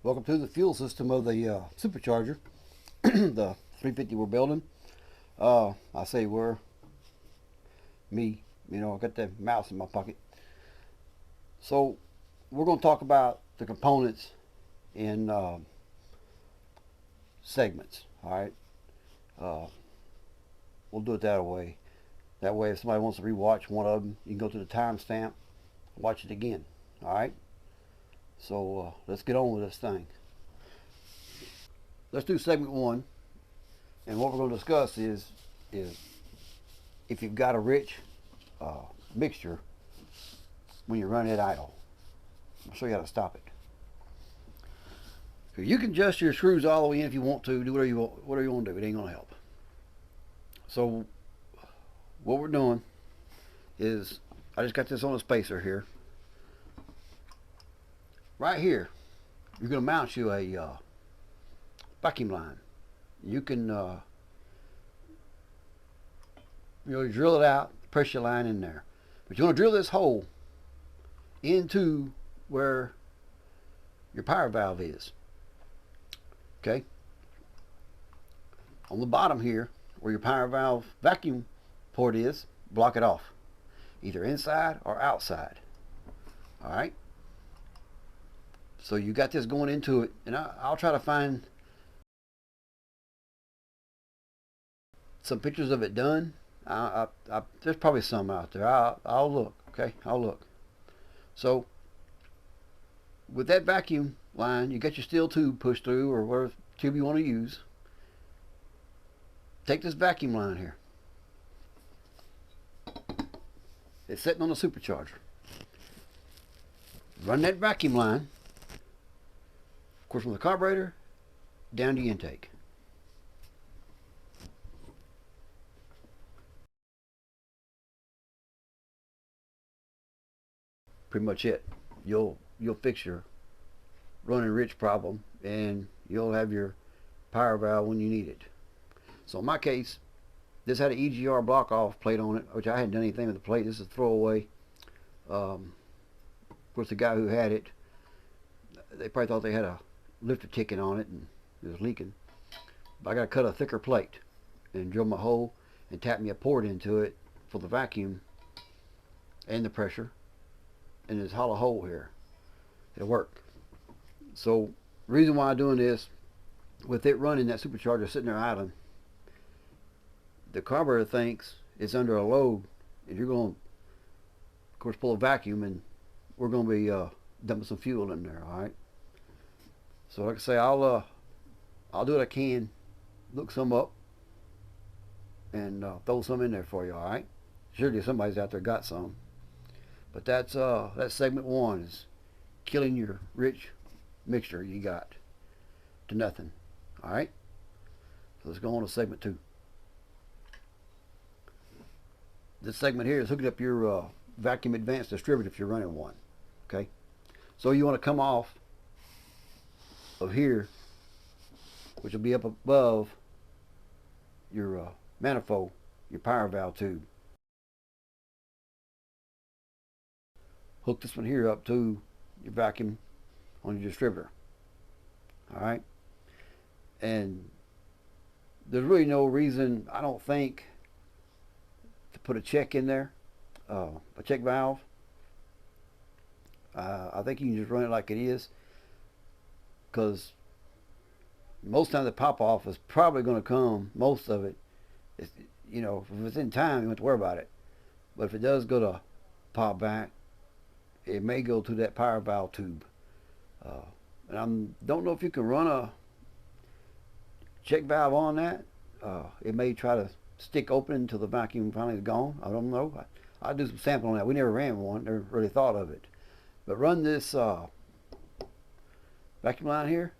Welcome to the fuel system of the Supercharger, the 350 we're building. I say we're, me, I got that mouse in my pocket. So we're going to talk about the components in segments, all right? We'll do it that way. That way if somebody wants to rewatch one of them, you can go to the timestamp, watch it again, all right? So let's get on with this thing. Let's do segment one, and what we're going to discuss is if you've got a rich mixture when you're running it idle. I'll show you how to stop it. So you can adjust your screws all the way in if you want to. Do whatever you want to do. It ain't going to help. So what we're doing is I just got this on a spacer here. Right here, you're going to mount you a vacuum line. You can drill it out, press your line in there. But you want to drill this hole into where your power valve is. Okay? On the bottom here, where your power valve vacuum port is, block it off. Either inside or outside. Alright? So you got this going into it, and I'll try to find some pictures of it done. There's probably some out there. I'll look. Okay, I'll look. So with that vacuum line, you got your steel tube pushed through, or whatever tube you want to use. Take this vacuum line here. It's sitting on the supercharger. Run that vacuum line, of course, from the carburetor down to the intake. Pretty much it. You'll fix your running rich problem, and you'll have your power valve when you need it. So in my case, this had an EGR block off plate on it, which I hadn't done anything with the plate. This is a throwaway. Of course, the guy who had it, they probably thought they had a lifter ticking on it and it was leaking. But I got to cut a thicker plate and drill my hole and tap me a port into it for the vacuum and the pressure. And this hollow hole here, it'll work. So the reason why I'm doing this, with it running that supercharger sitting there idling, the carburetor thinks it's under a load, and you're going to, of course, pull a vacuum, and we're going to be dumping some fuel in there. All right. So like I say, I'll do what I can, look some up, and throw some in there for you. All right. Surely somebody's out there got some. But that's segment one, is killing your rich mixture you got to nothing. All right. So let's go on to segment two. This segment here is hooking up your vacuum advanced distributor if you're running one. Okay. So you want to come off of here, which will be up above your manifold, your power valve tube. Hook this one here up to your vacuum on your distributor. Alright? And there's really no reason, I don't think, to put a check in there, a check valve. I think you can just run it like it is, because most times the pop off is probably going to come, most of it, if it's in time, you don't have to worry about it. But if it does go to pop back, it may go to that power valve tube. And I don't know if you can run a check valve on that. It may try to stick open until the vacuum finally is gone. I don't know. I'll do some sampling on that. We never ran one, never really thought of it. But run this vacuum line here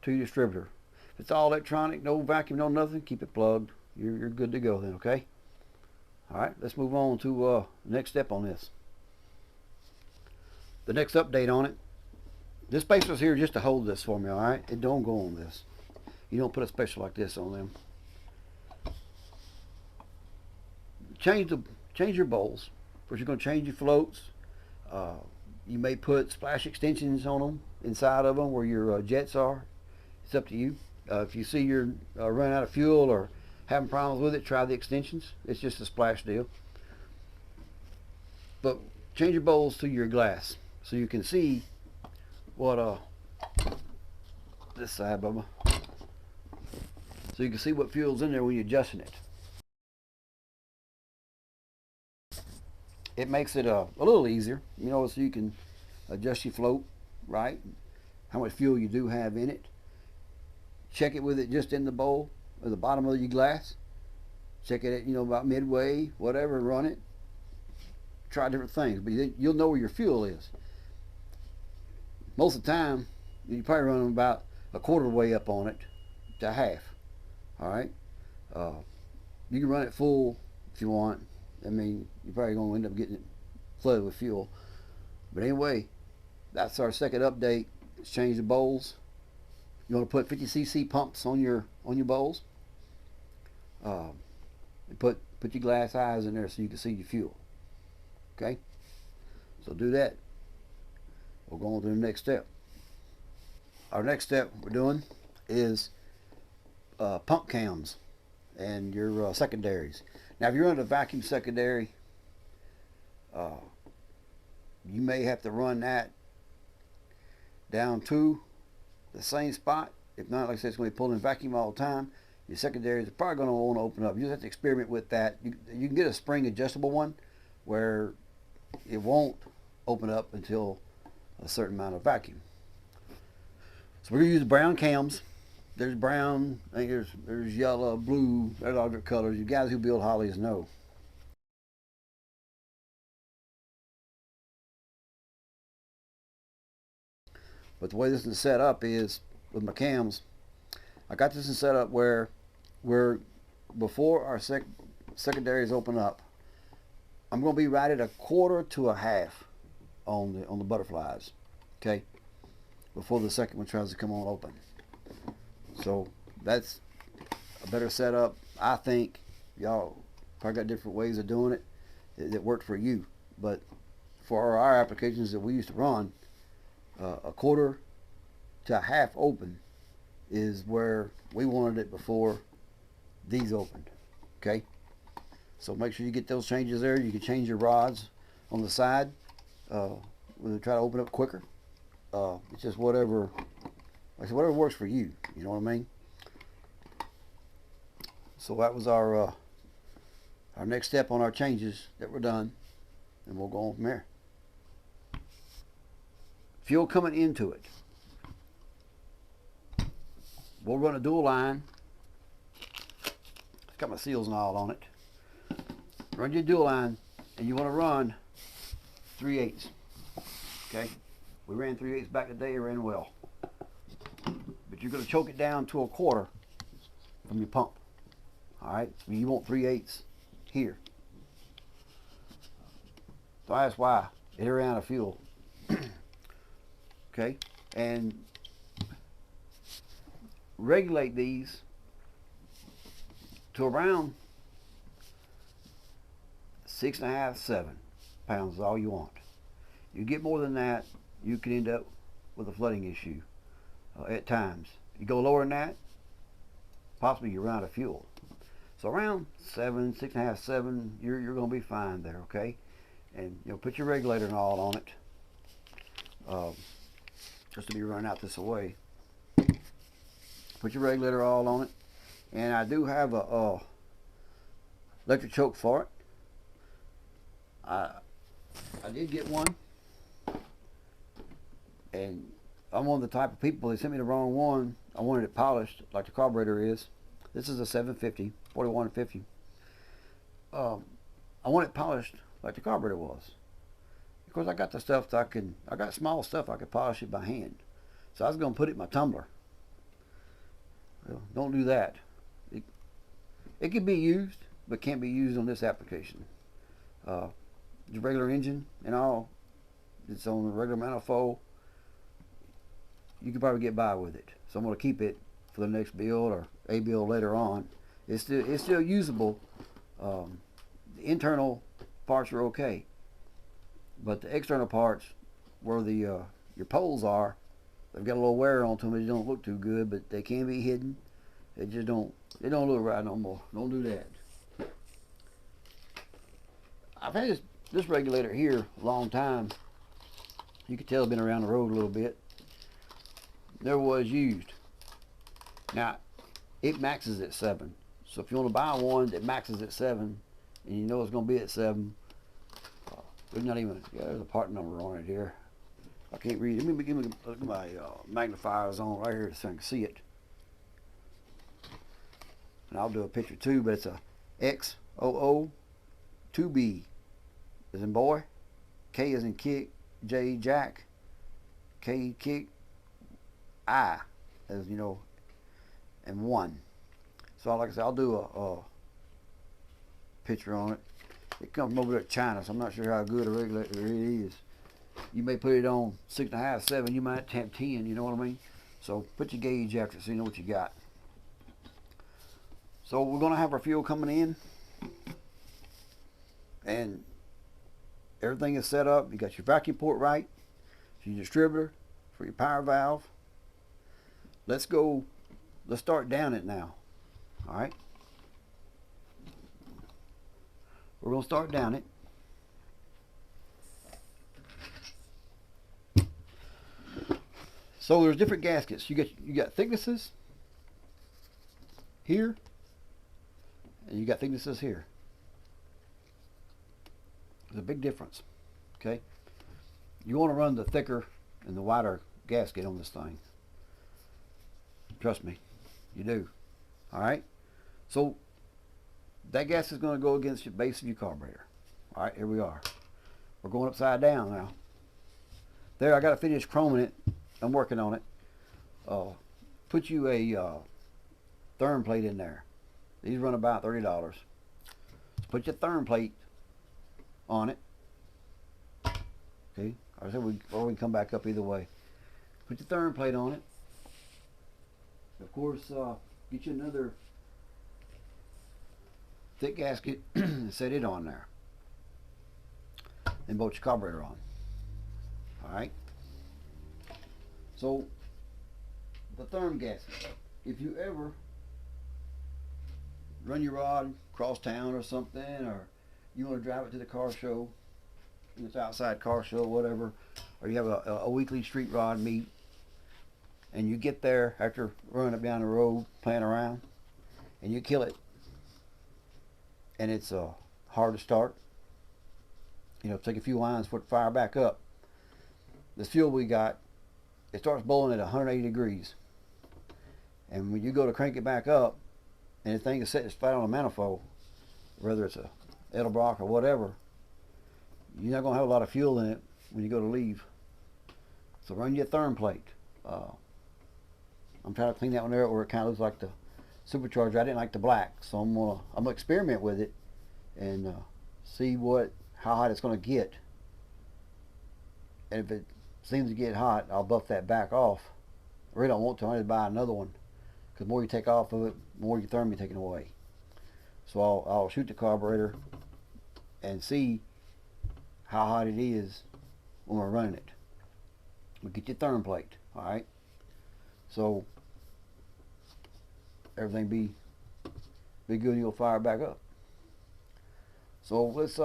to your distributor. If it's all electronic, no vacuum, no nothing, keep it plugged. You're good to go then, okay? Alright, let's move on to the next step on this. The next update on it. This spacer's here just to hold this for me, alright? It don't go on this. You don't put a spacer like this on them. Change your bowls. First, you're going to change your floats. You may put splash extensions on them inside of them where your jets are. It's up to you. If you see you're running out of fuel or having problems with it, try the extensions. It's just a splash deal. But change your bowls to your glass so you can see what this side, Bubba. So you can see what fuel's in there when you're adjusting it. It makes it a little easier, you know, so you can adjust your float, right? How much fuel you do have in it. Check it with it just in the bowl or the bottom of your glass. Check it at, you know, about midway, whatever, run it. Try different things, but you'll know where your fuel is. Most of the time, you probably run about a quarter of the way up on it to half. All right, you can run it full if you want. I mean, you're probably going to end up getting it flooded with fuel. But anyway, that's our second update. Let's change the bowls. You want to put 50cc pumps on your bowls. Put your glass eyes in there so you can see your fuel. Okay, so do that. We'll go on to the next step. Our next step we're doing is pump cams and your secondaries. Now if you're running a vacuum secondary, you may have to run that down to the same spot. If not, like I said, it's going to be pulling vacuum all the time. Your secondaries are probably going to want to open up. You just have to experiment with that. You can get a spring adjustable one where it won't open up until a certain amount of vacuum. So we're going to use brown cams. There's brown, I think there's yellow, blue, there's all different colors. You guys who build Holleys know. But the way this is set up is, with my cams, I got this set up where before our secondaries open up, I'm going to be right at a quarter to a half on the butterflies, okay, before the second one tries to come on open. So that's a better setup, I think. Y'all probably got different ways of doing it that work for you, but for our applications that we used to run, a quarter to a half open is where we wanted it before these opened. Okay, so make sure you get those changes there. You can change your rods on the side. We'll try to open up quicker. It's just whatever, like I said, whatever works for you. You know what I mean? So that was our next step on our changes that were done, and we'll go on from there. Fuel coming into it. We'll run a dual line. It's got my seals and all on it. Run your dual line, and you want to run 3/8. Okay? We ran 3/8 back today, it ran well. But you're going to choke it down to a quarter from your pump. Alright? So you want 3/8 here. So that's why it ran out of fuel. Okay? And regulate these to around 6.5, 7 pounds is all you want. You get more than that, you can end up with a flooding issue at times. You go lower than that, possibly you run out of fuel. So around 7, 6.5, 7, you're going to be fine there, okay? And you know, put your regulator and all on it, just to be running out this way. Put your regulator all on it, and I do have a electric choke for it. I did get one, and I'm one of the type of people, they sent me the wrong one. I wanted it polished like the carburetor is. This is a 750, 4150. I want it polished like the carburetor was. Of course, I got the stuff that I got small stuff I could polish it by hand. So I was going to put it in my tumbler. Well, don't do that. It can be used, but can't be used on this application. The regular engine and all, it's on the regular manifold. You can probably get by with it. So I'm going to keep it for the next build or a build later on. It's still usable. The internal parts are okay, but the external parts, where the your poles are, they've got a little wear on them. They don't look too good, but they can be hidden. They just don't. They don't look right no more. Don't do that. I've had this regulator here a long time. You can tell it's been around the road a little bit. Never was used. Now, it maxes at 7. So if you want to buy one that maxes at 7, and you know it's going to be at 7, there's not even, yeah, there's a part number on it here. I can't read it. Let me look at my magnifiers on right here so I can see it. And I'll do a picture too, but it's a XOO2B as in boy, K as in kick, J Jack, K kick, I as you know, and 1. So like I said, I'll do a picture on it. It comes from over there at China, so I'm not sure how good a regulator it is. You may put it on 6.5, 7. You might have 10. You know what I mean? So put your gauge after so you know what you got. So we're gonna have our fuel coming in, and everything is set up. You got your vacuum port right, your distributor for your power valve. Let's start down it now. All right. We're gonna start down it. So there's different gaskets. You got thicknesses here, and you got thicknesses here. There's a big difference. Okay. You want to run the thicker and the wider gasket on this thing. Trust me, you do. All right. So that gasket is going to go against the base of your carburetor. All right, here we are. We're going upside down now. There, I got to finish chroming it. I'm working on it. Put you a Therm plate in there. These run about $30. Put your Therm plate on it. Okay, I said we can come back up either way. Put your Therm plate on it. Of course, get you another thick gasket and set it on there. And bolt your carburetor on. Alright. So, the Therm gasket. If you ever run your rod across town or something, or you want to drive it to the car show, it's outside car show, whatever, or you have a weekly street rod meet, and you get there after running up down the road, playing around, and you kill it, and it's hard to start. You know, take a few lines for it to fire back up. This fuel we got, it starts boiling at 180 degrees. And when you go to crank it back up, and the thing is set flat on a manifold, whether it's a Edelbrock or whatever, you're not going to have a lot of fuel in it when you go to leave. So run your Therm plate. I'm trying to clean that one there where it kind of looks like the Supercharger. I didn't like the black, so I'm gonna experiment with it and see how hot it's going to get. And if it seems to get hot, I'll buff that back off. I really don't want to. I need to buy another one, because the more you take off of it, the more your therm you're taking away. So I'll shoot the carburetor and see how hot it is when we're running it. We'll get your Therm plate, all right? So everything be good, and you'll fire back up. So let's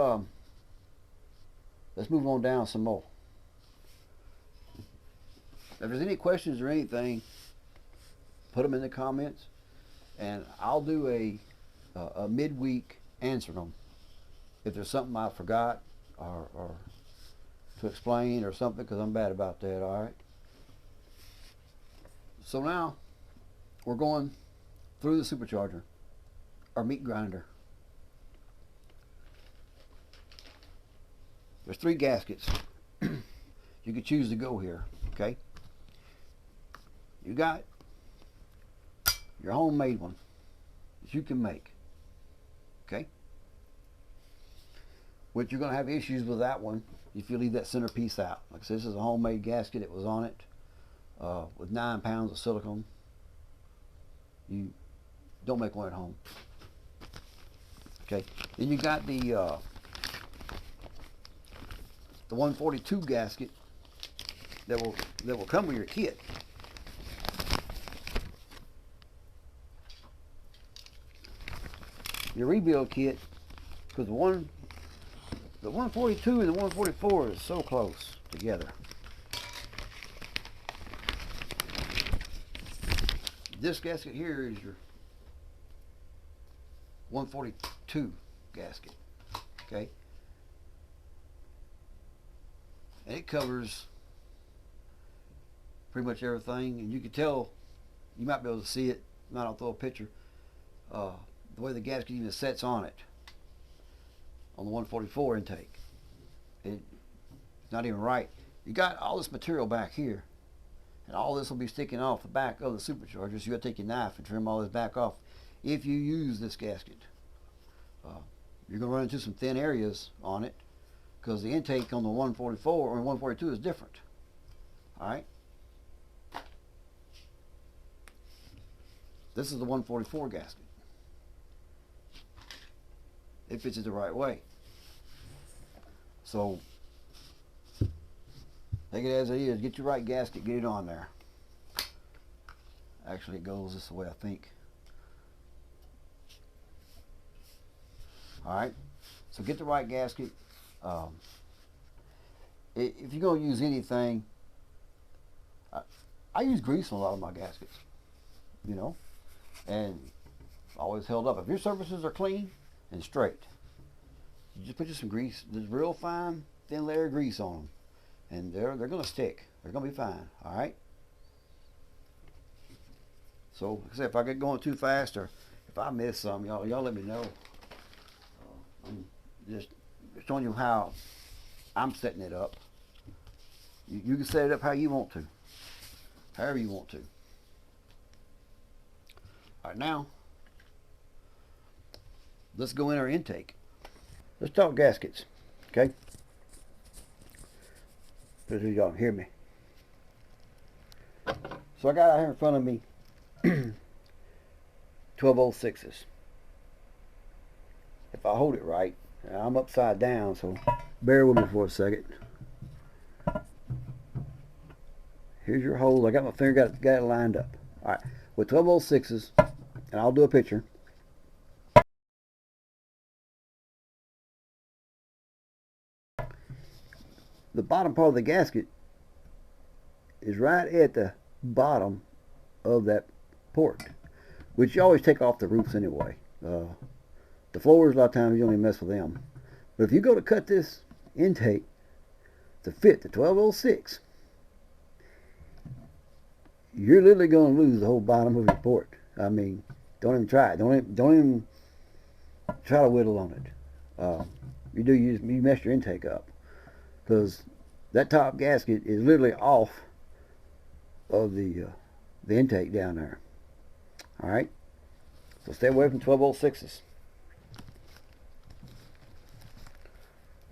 move on down some more. If there's any questions or anything, put them in the comments, and I'll do a midweek answer them. If there's something I forgot or to explain or something, because I'm bad about that, all right? So now we're going through the Supercharger, our meat grinder. There's 3 gaskets you could choose to go here, okay? You got your homemade one that you can make, okay? Which you're going to have issues with that one if you leave that centerpiece out. Like I said, this is a homemade gasket. It was on it with 9 pounds of silicone. You don't make one at home. Okay. Then you got the 142 gasket, that will come with your kit. Your rebuild kit, because the 142 and the 144 is so close together. This gasket here is your 142 gasket, okay? And it covers pretty much everything, and you can tell, you might be able to see it, I'll throw a picture, the way the gasket even sets on it, on the 144 intake. It's not even right. You got all this material back here, and all this will be sticking off the back of the supercharger, so you got to take your knife and trim all this back off if you use this gasket. You're going to run into some thin areas on it, because the intake on the 144 or 142 is different. Alright? This is the 144 gasket. It fits it the right way. So, take it as it is. Get your right gasket, get it on there. Actually, it goes this way, I think. Alright? So get the right gasket. If you're going to use anything, I use grease on a lot of my gaskets, you know, and always held up. If your surfaces are clean and straight, you just put some grease, this real fine, thin layer of grease on them, and they're going to stick. They're going to be fine. All right. So, like I said, if I get going too fast or if I miss something, y'all let me know. I'm just showing you how I'm setting it up. You can set it up how you want to, however you want to. All right, now let's go in our intake. Let's talk gaskets, okay? So y'all can hear me. So I got out here in front of me 1206s. If I hold it right, I'm upside down, so bear with me for a second. Here's your hole. I got my finger got it lined up. All right, with 1206s, and I'll do a picture. The bottom part of the gasket is right at the bottom of that port, which you always take off the roofs anyway. The floors, a lot of times you don't even mess with them. But if you go to cut this intake to fit the 1206, you're literally going to lose the whole bottom of your port. I mean, don't even try it. Don't even try to whittle on it. You mess your intake up, because that top gasket is literally off of the intake down there. All right, so stay away from 1206s.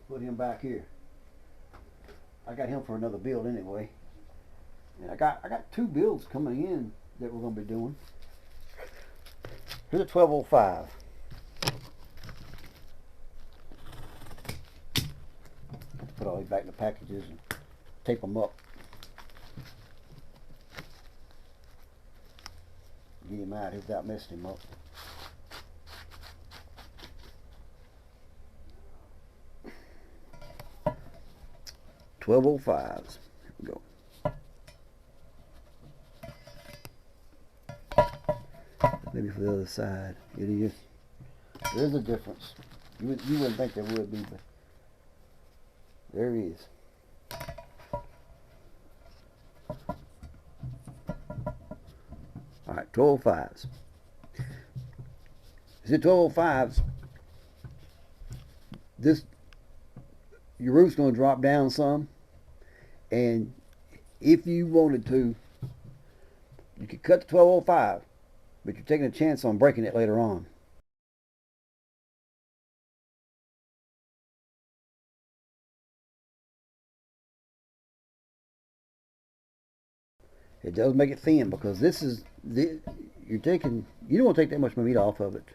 Put him back here. I got him for another build anyway. And I got two builds coming in that we're going to be doing. Here's a 1205. Put all these back in the packages and tape them up. Get him out here without messing him up. $12.05s. Here we go. Maybe for the other side. It is. There's a difference. You wouldn't think there would be, but there is. All right, 12.05s. Is it 12.05s? Your roof's going to drop down some, and if you wanted to, you could cut the 12.05, but you're taking a chance on breaking it later on. It does make it thin, because you don't want to take that much meat off of it.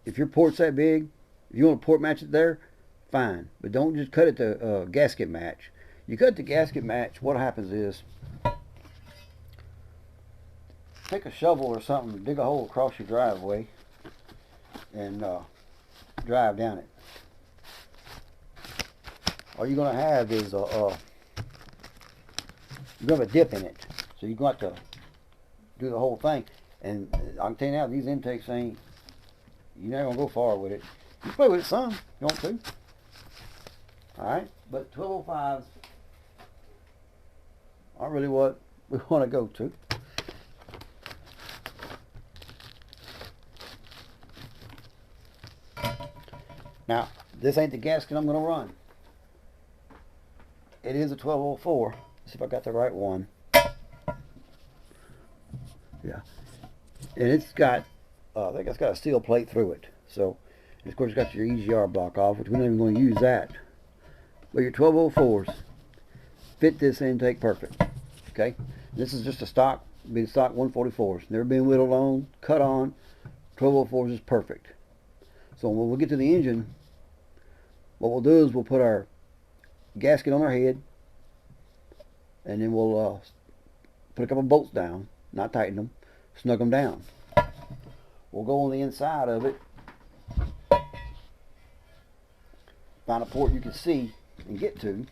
If your port's that big, if you want to port match it there, fine. But don't just cut it to gasket match. You cut the gasket match, what happens is, take a shovel or something, dig a hole across your driveway, and drive down it. All you're going to have is you're going to have a dip in it. So you're going to have to do the whole thing. And I can tell you now, these intakes ain't, you're not going to go far with it. You play with it some, if you want to. Alright, but 1205s aren't really what we want to go to. Now, this ain't the gasket I'm going to run. It is a 1204. Let's see if I got the right one. Yeah. And it's got, I think it's got a steel plate through it. So, and of course, it's got your EGR block off, which we're not even going to use that. But your 1204s fit this intake perfect. Okay? This is just a stock, be stock 144s. Never been whittled on, cut on. 1204s is perfect. So when we get to the engine, what we'll do is we'll put our gasket on our head, and then we'll put a couple bolts down, not tighten them, snug them down. We'll go on the inside of it, find a port you can see and get to,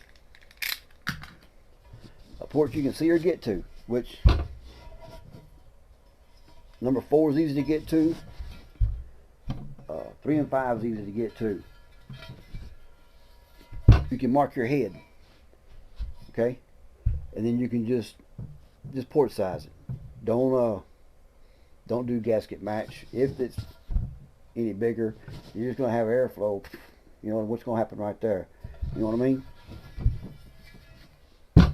a port you can see or get to, which number 4 is easy to get to, 3 and 5 is easy to get to. You can mark your head, okay, and then you can just port size it. Don't do gasket match. If it's any bigger, you're just gonna have airflow. You know what's gonna happen right there. You know what I mean?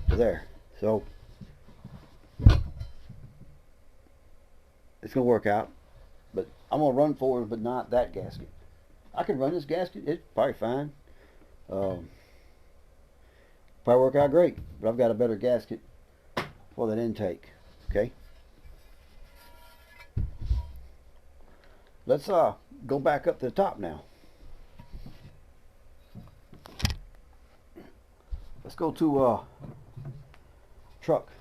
There. So it's gonna work out. But I'm gonna run forward, but not that gasket. I can run this gasket. It's probably fine. Probably work out great, but I've got a better gasket for that intake. Okay. Let's go back up to the top now. Let's go to truck.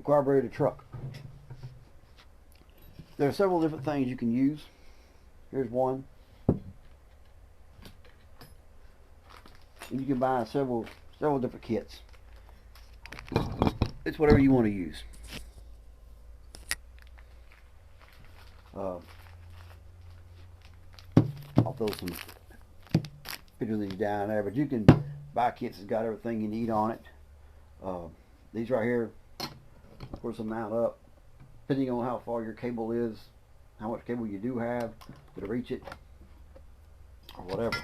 Carburetor truck. There are several different things you can use. Here's one. And you can buy several different kits. It's whatever you want to use. I'll throw some pictures of these down there, but you can buy kits that's got everything you need on it. These right here, of course, will mount up depending on how far your cable is, how much cable you do have to reach it, or whatever.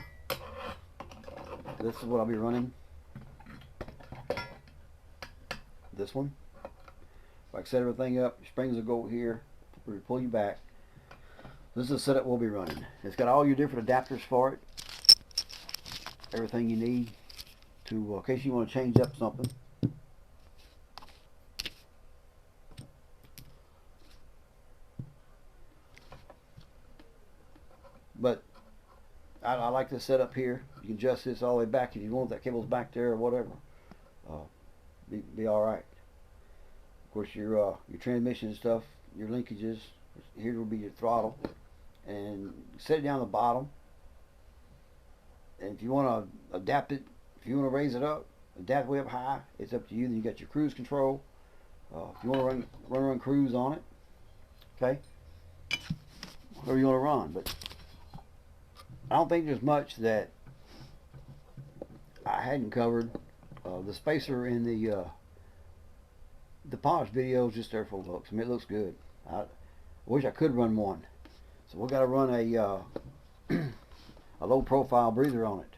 This is what I'll be running. This one. If I set everything up, springs will go here to pull you back. This is the setup we'll be running. It's got all your different adapters for it. Everything you need to, in case you want to change up something. But I like this setup here. You can adjust this all the way back if you want. That cable's back there or whatever. Be all right. Of course, your transmission and stuff, your linkages. Here will be your throttle, and set it down the bottom. And if you want to adapt it, if you want to raise it up, adapt way up high, it's up to you. Then you got your cruise control. If you want to run cruise on it, okay, whatever you want to run. But I don't think there's much that I hadn't covered. The spacer in the polished video is just there for looks. I mean, it looks good. I wish I could run one. So we got to run a a low profile breather on it.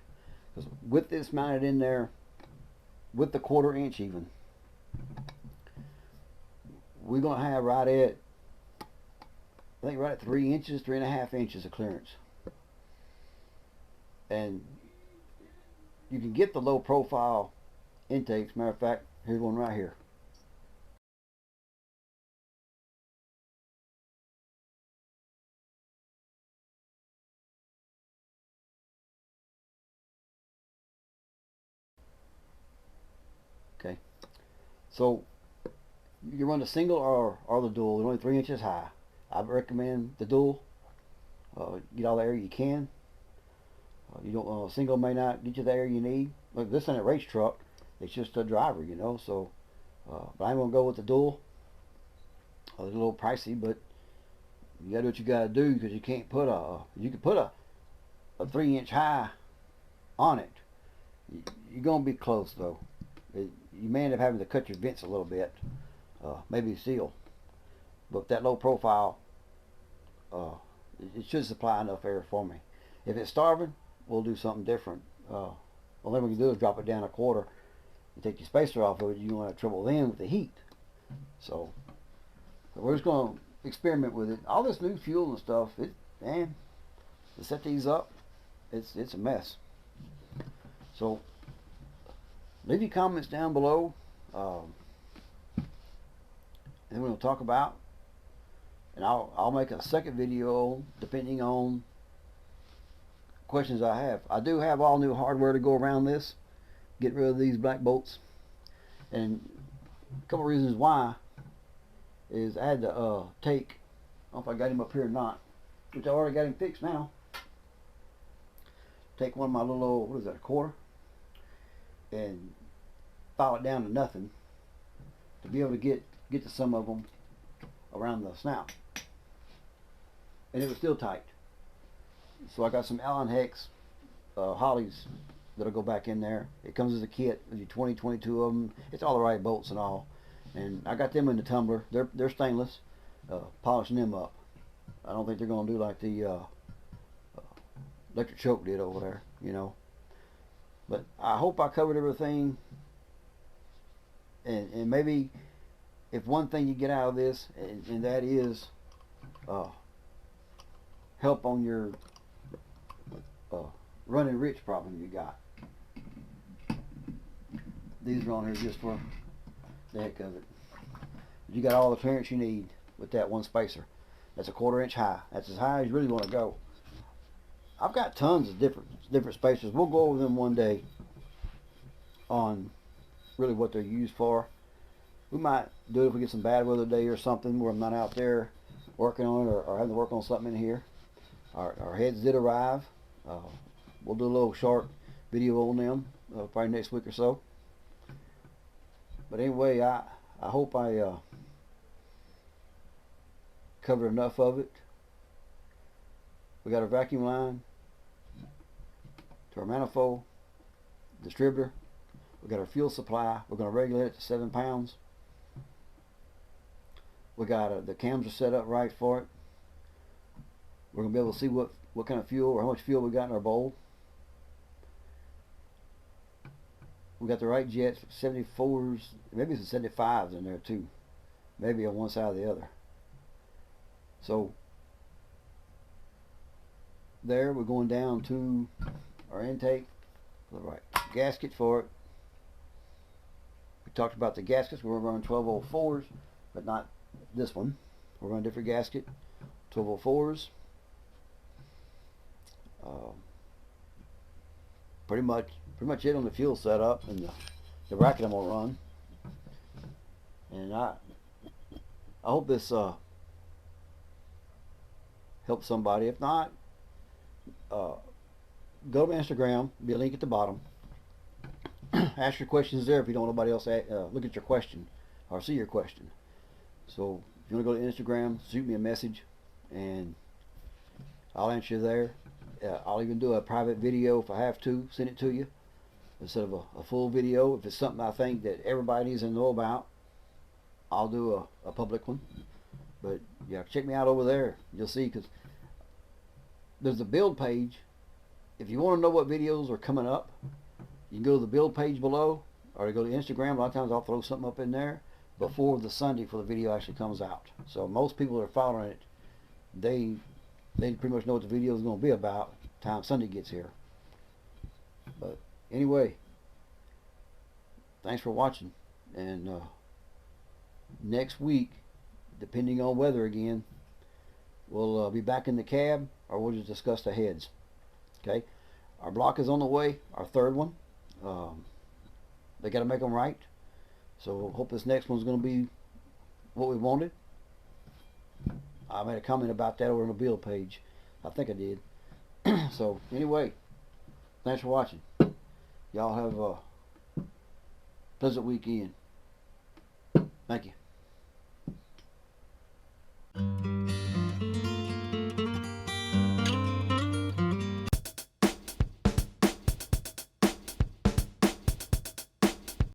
Because with this mounted in there, with the 1/4 inch even, we're going to have right at, I think right at 3 inches, 3.5 inches of clearance. And you can get the low profile intakes. Matter of fact, here's one right here. So you can run the single or the dual. They're only 3 inches high. I recommend the dual. Get all the air you can. You don't single may not get you the air you need. Look, this ain't a race truck. It's just a driver, you know. So, but I'm gonna go with the dual. It's a little pricey, but you gotta do what you gotta do because you can't put you can put a 3-inch high on it. You're gonna be close though. You may end up having to cut your vents a little bit, maybe seal. But with that low profile, it should supply enough air for me. If it's starving, we'll do something different. All we can do is drop it down a quarter and take your spacer off of it. You don't have trouble then with the heat. So we're just gonna experiment with it. All this new fuel and stuff, man, to set these up, it's a mess. So leave your comments down below, and we're gonna talk about. And I'll make a second video depending on questions I have. I do have all new hardware to go around this, get rid of these black bolts, and a couple reasons why is I had to take, I don't know if I got him up here or not, which I already got him fixed now. Take one of my little, what is that, a quarter, and file it down to nothing to be able to get to some of them around the snout. And it was still tight. So I got some Allen Hex Holleys that'll go back in there. It comes as a kit, 20, 22 of them. It's all the right bolts and all. And I got them in the tumbler. They're stainless. Polishing them up. I don't think they're going to do like the electric choke did over there, you know. But I hope I covered everything. And maybe if one thing you get out of this, and that is help on your running rich problem you got. These are on here just for the heck of it. You got all the clearance you need with that one spacer. That's a 1/4 inch high. That's as high as you really want to go. I've got tons of different spacers. We'll go over them one day on really what they're used for. We might do it if we get some bad weather day or something where I'm not out there working on it or having to work on something in here. Our heads did arrive. We'll do a little short video on them probably next week or so. But anyway, I hope I covered enough of it. We got our vacuum line to our manifold, distributor. We got our fuel supply. We're going to regulate it to 7 pounds. We got the cams are set up right for it. We're going to be able to see what kind of fuel or how much fuel we got in our bowl. We got the right jets, 74s, maybe some 75s in there too. Maybe on one side or the other. So there we're going down to our intake. The right gasket for it. We talked about the gaskets. We're running 1204s, but not this one. We're running a different gasket, 1204s. Pretty much it on the fuel setup and the bracket I'm gonna run. And I hope this helps somebody. If not, go to Instagram. Be a link at the bottom. Ask your questions there if you don't want nobody else look at your question or see your question. So if you want to go to Instagram, shoot me a message and I'll answer you there. I'll even do a private video if I have to, send it to you instead of a full video. If it's something I think that everybody needs to know about, I'll do a public one. But yeah, check me out over there. You'll see, because there's a build page. If you want to know what videos are coming up, you can go to the build page below, or you go to Instagram. A lot of times I'll throw something up in there before the Sunday before the video actually comes out. So most people that are following it, they pretty much know what the video is going to be about time Sunday gets here. But anyway, thanks for watching, and next week, depending on weather again, we'll be back in the cab, or we'll just discuss the heads. Okay, our block is on the way, our third one. They got to make them right, So hope this next one's going to be what we wanted. I made a comment about that over on the build page. I think I did. So anyway, thanks for watching. Y'all have a pleasant weekend. Thank you.